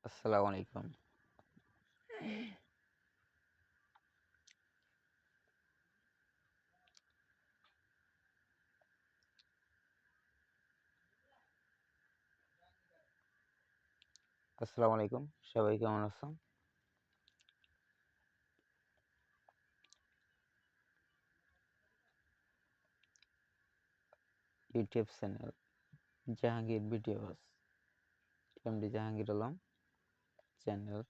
আসসালামু আলাইকুম। আসসালামু আলাইকুম। সবাই কেমন আছো? YouTube channel Jahangir videos, MD Jahangir Alam channel.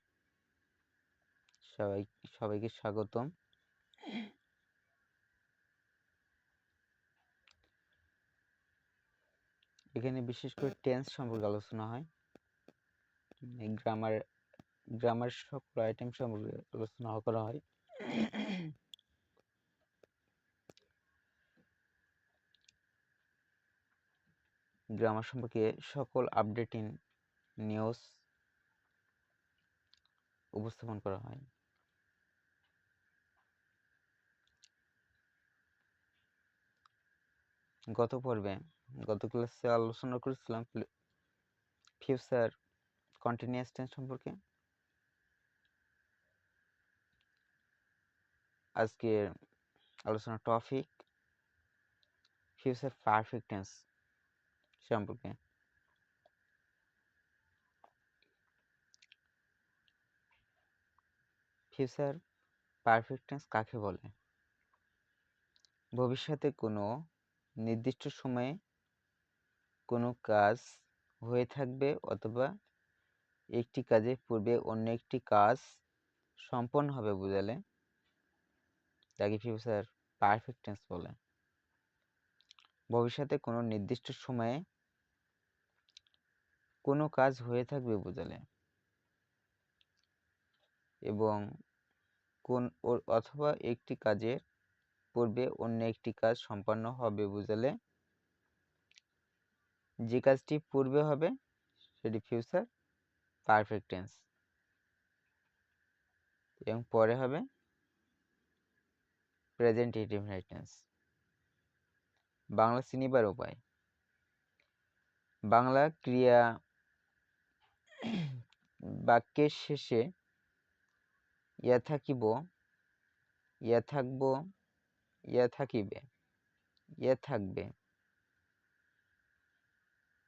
সবাইকে স্বাগতম। এখানে বিশেষ করে টেন্স সম্পর্কে আলোচনা হয়। গ্রামার সকল আইটেম সম্পর্কে আলোচনা করা হয়। গ্রামার সম্পর্কে সকল আপডেটিং নিউজ উপস্থাপন করা হয়। গত ক্লাসে আলোচনা করেছিলাম ফিউচার কন্টিনিউয়াস টেন্স সম্পর্কে। আজকের আলোচনার টপিক ফিউচার পারফেক্ট টেন্স সম্পর্কে। ফিউচার পারফেক্ট টেন্স কাকে বলে? ভবিষ্যতে কোনো নির্দিষ্ট সময়ে কোনো কাজ হয়ে থাকবে অথবা একটি কাজের পূর্বে অন্য একটি কাজ সম্পন্ন হবে বোঝালে তাকে ফিউচার পারফেক্ট টেন্স বলে। ভবিষ্যতে কোনো নির্দিষ্ট সময়ে কোনো কাজ হয়ে থাকবে বোঝালে এবং অথবা একটি কাজের পূর্বে অন্য একটি কাজ সম্পন্ন হবে বোঝালে যে কাজটি পূর্বে হবে সেটি ফিউচার পারফেক্ট টেন্স এবং পরে হবে প্রেজেন্ট ইনডিফিনিট টেন্স। বাংলা চিনিবার উপায়। বাংলা ক্রিয়া বাক্যের শেষে ইয়া থাকিব, ইয়া থাকব, ইয়া থাকিবে, ইয়া থাকবে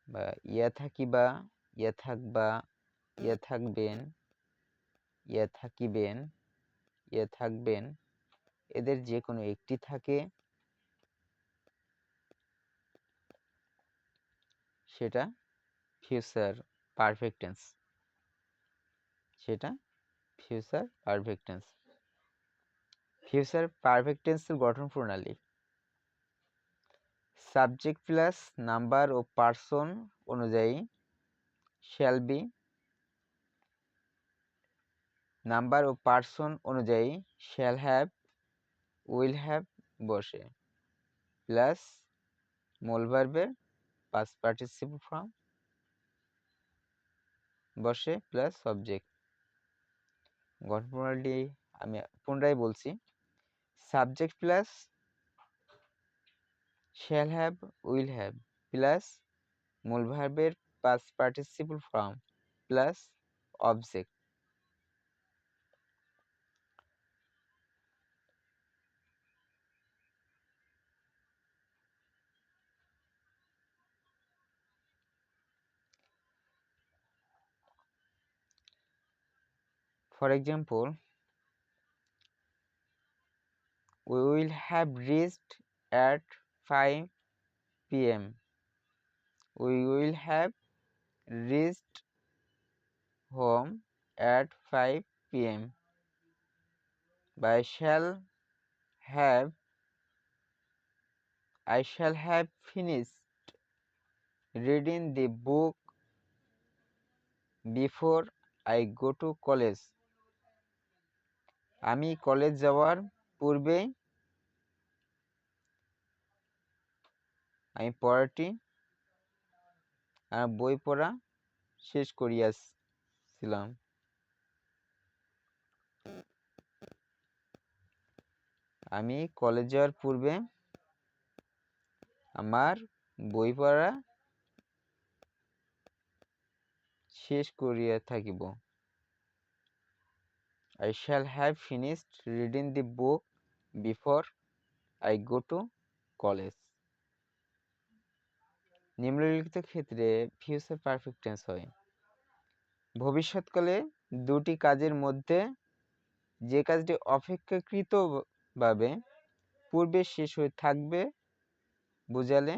বা ইয়া থাকিবা, ইয়া থাকবা, ইয়া থাকবেন, ইয়া থাকিবেন, ইয়া থাকবেন, এদের যে কোনো একটি থাকে সেটা ফিউচার পারফেক্ট টেন্স। সেটা future perfect tense. Future perfect টেন্সের গঠন প্রণালী। সাবজেক্ট প্লাস নাম্বার ও পার্সন অনুযায়ী শ্যাল বি, নাম্বার ও পার্সন অনুযায়ী শ্যাল হ্যাভ, উইল হ্যাভ বসে প্লাস মূল ভার্বের পাস্ট পার্টিসিপল ফর্ম বসে প্লাস সাবজেক্ট। গঠন প্রণালী আমি পুনরায় বলছি। Subject plus shall have, will have plus মূল ভার্বের past participle form plus object. For example, we will have reached at 5 p.m. We will have reached home at 5 p.m. I shall have finished reading the book before I go to college. আমি college যাওয়ার পূর্বে আমি বই পড়া শেষ করিয়াছিলাম। আমি college যাওয়ার পূর্বে আমার বই পড়া শেষ করিয়া থাকিব। I shall have finished reading the book before I go to college. নিম্নলিখিত ক্ষেত্রে ফিউচার পারফেক্ট টেন্স হয় ভবিষ্যৎকালে দুটি কাজের মধ্যে যে কাজটি অপেক্ষাকৃতভাবে পূর্বে শেষ হয়ে থাকবে বোঝালে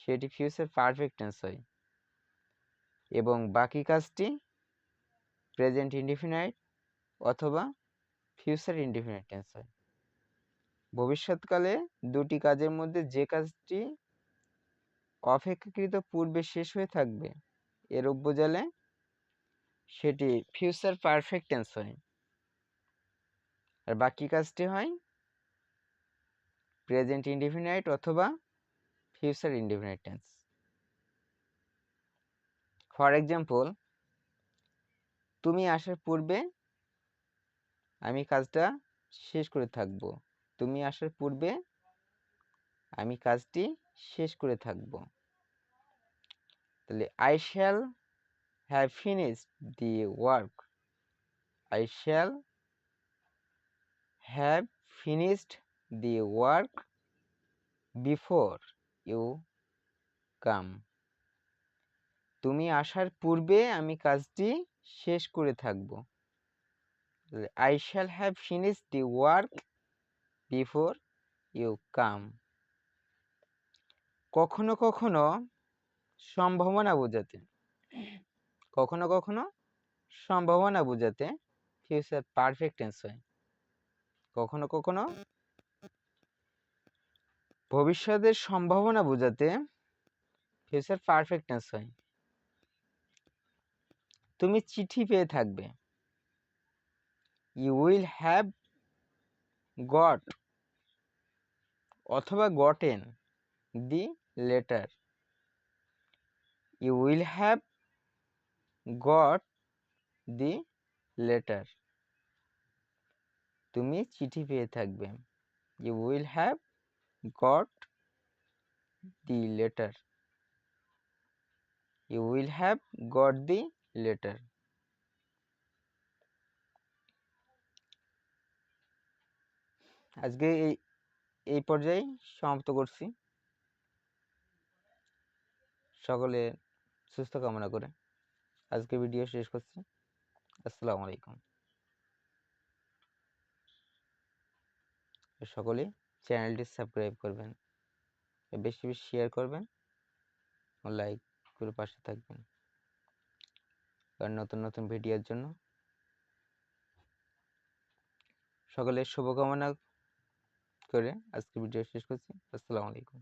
সেটি ফিউচার পারফেক্ট টেন্স হয় এবং বাকি কাজটি প্রেজেন্ট ইনডিফিনাইট অথবা ফিউচার ইনডিফিনাইট টেন্স হয়। ভবিষ্যৎকালে দুটি কাজের মধ্যে যে কাজটি অপেক্ষাকৃত পূর্বে শেষ হয়ে থাকবে এরূপ বোঝালে সেটি ফিউচার পারফেক্ট টেন্স হয় আর বাকি কাজটি হয় প্রেজেন্ট ইনডিফিনাইট অথবা future indefinite tense. For example, তুমি আসার পূর্বে আমি কাজটা শেষ করে থাকব। তুমি আসার পূর্বে আমি কাজটি শেষ করে থাকব। তাহলে I shall have finished the work. I shall have finished the work before you come. তুমি আসার পূর্বে আমি কাজটি শেষ করে থাকব। I shall have finished the work before you come. কখনো কখনো সম্ভাবনা বোঝাতে ফিউচার পারফেক্ট টেন্স হয়। কখনো কখনো ভবিষ্যতের সম্ভাবনা বোঝাতে ফিউচার পারফেক্ট টেন্স হয়। তুমি চিঠি পেয়ে থাকবে। ইউ উইল হ্যাভ গট অথবা gotten the letter. You will have got the letter. তুমি চিঠি পেয়ে থাকবে। You will have got the letter. You will have got the letter. আজকে এই পর্যায়ে সমাপ্ত করছি। সকলে সুস্থ কামনা করে আজকে ভিডিও শেষ করছি। আসসালামু আলাইকুম। সকলে চ্যানেলটি সাবস্ক্রাইব করবেন, বেশি বেশি শেয়ার করবেন ও লাইক করে পাশে থাকবেন কারণ নতুন নতুন ভিডিওর জন্য। সকলের শুভকামনা করে আজকে ভিডিও শেষ করছি। আসসালামু আলাইকুম।